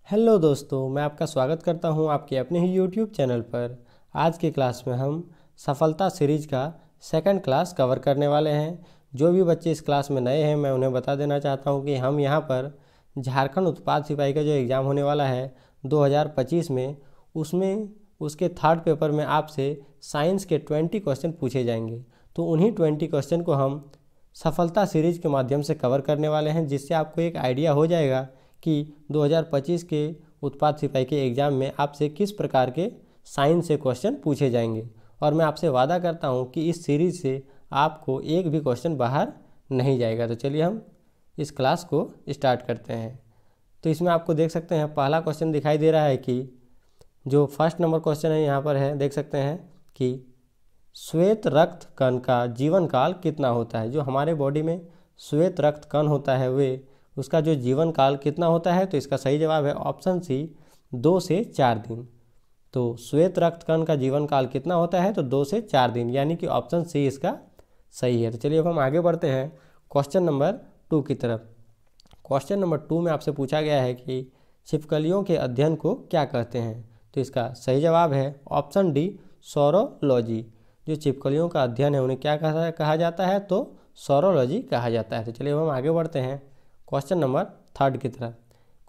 Hello दोस्तों, मैं आपका स्वागत करता हूं आपके अपने ही यूट्यूब चैनल पर। आज की क्लास में हम सफलता सीरीज का सेकंड क्लास कवर करने वाले हैं। जो भी बच्चे इस क्लास में नए हैं, मैं उन्हें बता देना चाहता हूं कि हम यहां पर झारखंड उत्पाद सिपाही का जो एग्ज़ाम होने वाला है 2025 में, उसमें उसके थर्ड पेपर में आपसे साइंस के 20 क्वेश्चन पूछे जाएंगे। तो उन्हीं 20 क्वेश्चन को हम सफलता सीरीज के माध्यम से कवर करने वाले हैं, जिससे आपको एक आइडिया हो जाएगा कि 2025 के उत्पाद सिपाही के एग्ज़ाम में आपसे किस प्रकार के साइंस से क्वेश्चन पूछे जाएंगे। और मैं आपसे वादा करता हूं कि इस सीरीज़ से आपको एक भी क्वेश्चन बाहर नहीं जाएगा। तो चलिए हम इस क्लास को स्टार्ट करते हैं। तो इसमें आपको देख सकते हैं पहला क्वेश्चन दिखाई दे रहा है कि जो फर्स्ट नंबर क्वेश्चन है यहाँ पर है, देख सकते हैं कि श्वेत रक्त कण का जीवन काल कितना होता है। जो हमारे बॉडी में श्वेत रक्त कण होता है वे उसका जो जीवन काल कितना होता है, तो इसका सही जवाब है ऑप्शन सी 2 से 4 दिन। तो श्वेत रक्त कण का जीवन काल कितना होता है, तो 2 से 4 दिन, यानी कि ऑप्शन सी इसका सही है। तो चलिए अब हम आगे बढ़ते हैं क्वेश्चन नंबर 2 की तरफ। क्वेश्चन नंबर 2 में आपसे पूछा गया है कि छिपकलियों के अध्ययन को क्या कहते हैं। तो इसका सही जवाब है ऑप्शन डी सोरोलॉजी। जो छिपकलियों का अध्ययन है उन्हें क्या कहा जाता है, तो सोरोलॉजी कहा जाता है। तो चलिए अब हम आगे बढ़ते हैं क्वेश्चन नंबर 3 की तरफ।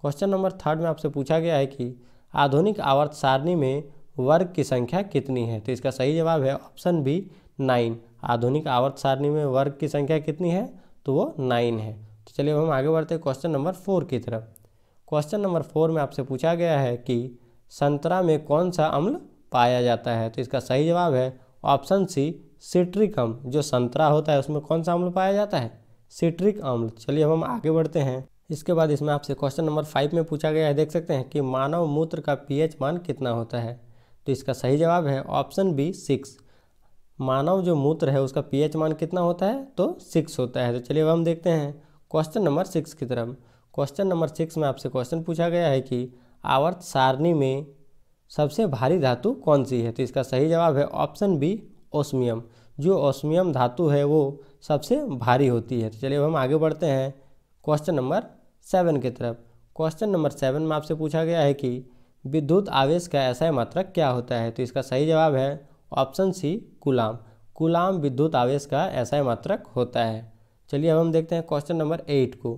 क्वेश्चन नंबर 3 में आपसे पूछा गया है कि आधुनिक आवर्त सारणी में वर्ग की संख्या कितनी है। तो इसका सही जवाब है ऑप्शन बी 9। आधुनिक आवर्त सारणी में वर्ग की संख्या कितनी है, तो वो 9 है। तो चलिए हम आगे बढ़ते हैं क्वेश्चन नंबर 4 की तरफ। क्वेश्चन नंबर 4 में आपसे पूछा गया है कि संतरा में कौन सा अम्ल पाया जाता है। तो इसका सही जवाब है ऑप्शन सी सिट्रिक अम्ल। जो संतरा होता है उसमें कौन सा अम्ल पाया जाता है, सिट्रिक अम्ल। चलिए अब हम आगे बढ़ते हैं। इसके बाद इसमें आपसे क्वेश्चन नंबर 5 में पूछा गया है, देख सकते हैं कि मानव मूत्र का पीएच मान कितना होता है। तो इसका सही जवाब है ऑप्शन बी 6। मानव जो मूत्र है उसका पीएच मान कितना होता है, तो 6 होता है। तो चलिए अब हम देखते हैं क्वेश्चन नंबर 6 की तरफ। क्वेश्चन नंबर 6 में आपसे क्वेश्चन पूछा गया है कि आवर्त सारणी में सबसे भारी धातु कौन सी है। तो इसका सही जवाब है ऑप्शन बी ओस्मियम। जो ओस्मियम धातु है वो सबसे भारी होती है। तो चलिए अब हम आगे बढ़ते हैं क्वेश्चन नंबर 7 की तरफ। क्वेश्चन नंबर 7 में आपसे पूछा गया है कि विद्युत आवेश का एसआई मात्रक क्या होता है। तो इसका सही जवाब है ऑप्शन सी कूलाम। कूलाम विद्युत आवेश का एसआई मात्रक होता है। चलिए अब हम देखते हैं क्वेश्चन नंबर 8 को।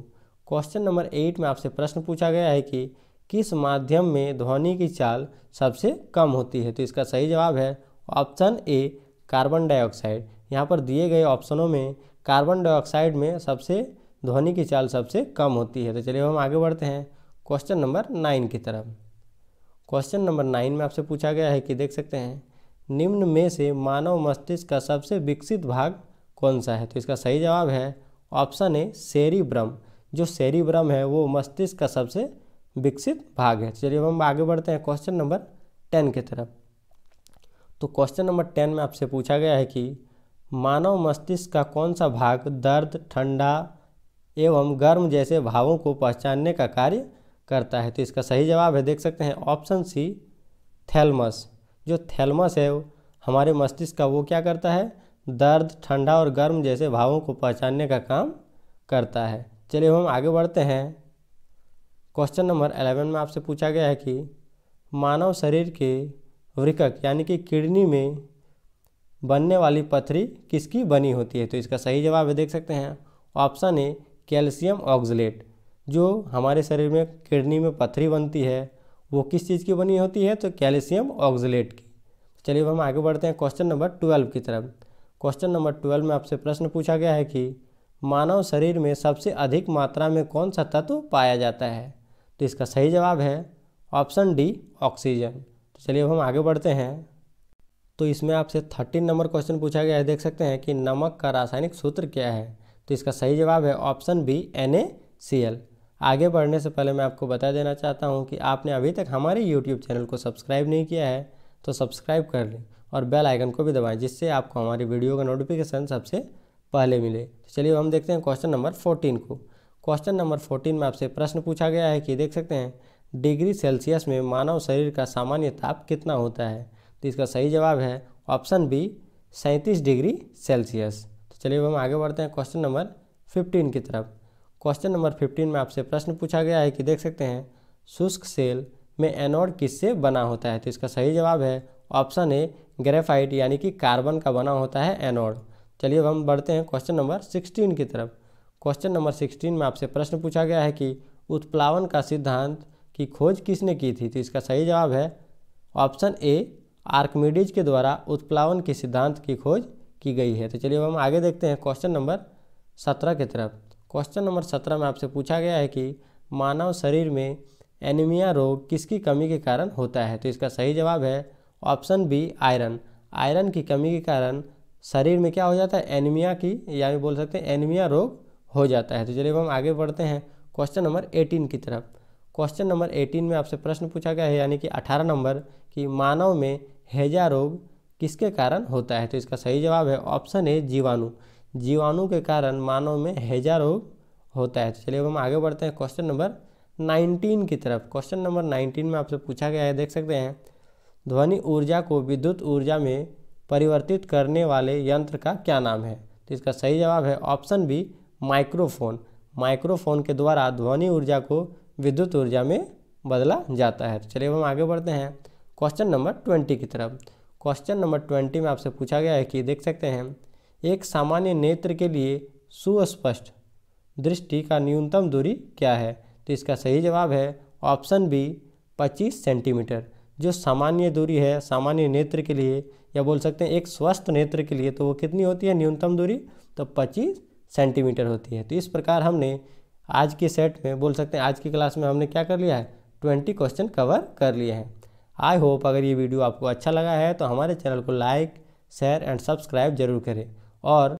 क्वेश्चन नंबर 8 में आपसे प्रश्न पूछा गया है कि किस माध्यम में ध्वनि की चाल सबसे कम होती है। तो इसका सही जवाब है ऑप्शन ए कार्बन डाइऑक्साइड। यहाँ पर दिए गए ऑप्शनों में कार्बन डाइऑक्साइड में सबसे ध्वनि की चाल सबसे कम होती है। तो चलिए हम आगे बढ़ते हैं क्वेश्चन नंबर 9 की तरफ। क्वेश्चन नंबर 9 में आपसे पूछा गया है कि देख सकते हैं निम्न में से मानव मस्तिष्क का सबसे विकसित भाग कौन सा है। तो इसका सही जवाब है ऑप्शन ए सेरिब्रम। जो सेरिब्रम है वो मस्तिष्क का सबसे विकसित भाग है। चलिए हम आगे बढ़ते हैं क्वेश्चन नंबर 10 की तरफ। तो क्वेश्चन नंबर 10 में आपसे पूछा गया है कि मानव मस्तिष्क का कौन सा भाग दर्द, ठंडा एवं गर्म जैसे भावों को पहचानने का कार्य करता है। तो इसका सही जवाब है, देख सकते हैं ऑप्शन सी थैलमस। जो थैलमस है हमारे मस्तिष्क का, वो क्या करता है, दर्द, ठंडा और गर्म जैसे भावों को पहचानने का काम करता है। चलिए हम आगे बढ़ते हैं क्वेश्चन नंबर 11 में आपसे पूछा गया है कि मानव शरीर के वृक्क यानी कि किडनी में बनने वाली पथरी किसकी बनी होती है। तो इसका सही जवाब है, देख सकते हैं ऑप्शन ए कैल्शियम ऑक्सलेट। जो हमारे शरीर में किडनी में पथरी बनती है वो किस चीज़ की बनी होती है, तो कैल्शियम ऑक्सलेट की। चलिए हम आगे बढ़ते हैं क्वेश्चन नंबर 12 की तरफ। क्वेश्चन नंबर 12 में आपसे प्रश्न पूछा गया है कि मानव शरीर में सबसे अधिक मात्रा में कौन सा तत्व पाया जाता है। तो इसका सही जवाब है ऑप्शन डी ऑक्सीजन। तो चलिए अब हम आगे बढ़ते हैं। तो इसमें आपसे 13 नंबर क्वेश्चन पूछा गया है, देख सकते हैं कि नमक का रासायनिक सूत्र क्या है। तो इसका सही जवाब है ऑप्शन बी NaCl। आगे बढ़ने से पहले मैं आपको बता देना चाहता हूं कि आपने अभी तक हमारे YouTube चैनल को सब्सक्राइब नहीं किया है तो सब्सक्राइब कर लें और बेल आइकन को भी दबाएं, जिससे आपको हमारी वीडियो का नोटिफिकेशन सबसे पहले मिले। तो चलिए हम देखते हैं क्वेश्चन नंबर 14 को। क्वेश्चन नंबर 14 में आपसे प्रश्न पूछा गया है कि देख सकते हैं डिग्री सेल्सियस में मानव शरीर का सामान्य ताप कितना होता है। तो इसका सही जवाब है ऑप्शन बी 37 डिग्री सेल्सियस। तो चलिए हम आगे बढ़ते हैं क्वेश्चन नंबर 15 की तरफ। क्वेश्चन नंबर 15 में आपसे प्रश्न पूछा गया है कि देख सकते हैं शुष्क सेल में एनोड किससे बना होता है? तो इसका सही जवाब है ऑप्शन ए ग्रेफाइट यानी कि कार्बन का बना होता है एनोड। चलिए अब हम बढ़ते हैं क्वेश्चन नंबर 16 की तरफ। क्वेश्चन नंबर 16 में आपसे प्रश्न पूछा गया है कि उत्प्लावन का सिद्धांत की खोज किसने की थी? तो इसका सही जवाब है ऑप्शन ए आर्किमिडीज के द्वारा उत्प्लावन के सिद्धांत की खोज की गई है। तो चलिए अब हम आगे देखते हैं क्वेश्चन नंबर 17 की तरफ। क्वेश्चन नंबर 17 में आपसे पूछा गया है कि मानव शरीर में एनीमिया रोग किसकी कमी के कारण होता है? तो इसका सही जवाब है ऑप्शन बी आयरन। आयरन की कमी के कारण शरीर में क्या हो जाता है? एनीमिया की यानी बोल सकते हैं एनीमिया रोग हो जाता है। तो चलिए हम आगे बढ़ते हैं क्वेश्चन नंबर 18 की तरफ। क्वेश्चन नंबर 18 में आपसे प्रश्न पूछा गया है यानी कि 18 नंबर कि मानव में हैजा रोग किसके कारण होता है? तो इसका सही जवाब है ऑप्शन ए जीवाणु। जीवाणु के कारण मानव में हैजा रोग होता है। तो चलिए अब हम आगे बढ़ते हैं क्वेश्चन नंबर 19 की तरफ। क्वेश्चन नंबर 19 में आपसे पूछा गया है, देख सकते हैं, ध्वनि ऊर्जा को विद्युत ऊर्जा में परिवर्तित करने वाले यंत्र का क्या नाम है? तो इसका सही जवाब है ऑप्शन बी माइक्रोफोन। माइक्रोफोन के द्वारा ध्वनि ऊर्जा को विद्युत ऊर्जा में बदला जाता है। तो चलिए हम आगे बढ़ते हैं क्वेश्चन नंबर 20 की तरफ। क्वेश्चन नंबर 20 में आपसे पूछा गया है कि देख सकते हैं, एक सामान्य नेत्र के लिए सुस्पष्ट दृष्टि का न्यूनतम दूरी क्या है? तो इसका सही जवाब है ऑप्शन बी 25 सेंटीमीटर। जो सामान्य दूरी है सामान्य नेत्र के लिए या बोल सकते हैं एक स्वस्थ नेत्र के लिए, तो वो कितनी होती है न्यूनतम दूरी? तो 25 सेंटीमीटर होती है। तो इस प्रकार हमने आज के सेट में बोल सकते हैं आज की क्लास में हमने क्या कर लिया है 20 क्वेश्चन कवर कर लिए हैं। आई होप अगर ये वीडियो आपको अच्छा लगा है तो हमारे चैनल को लाइक शेयर एंड सब्सक्राइब जरूर करें और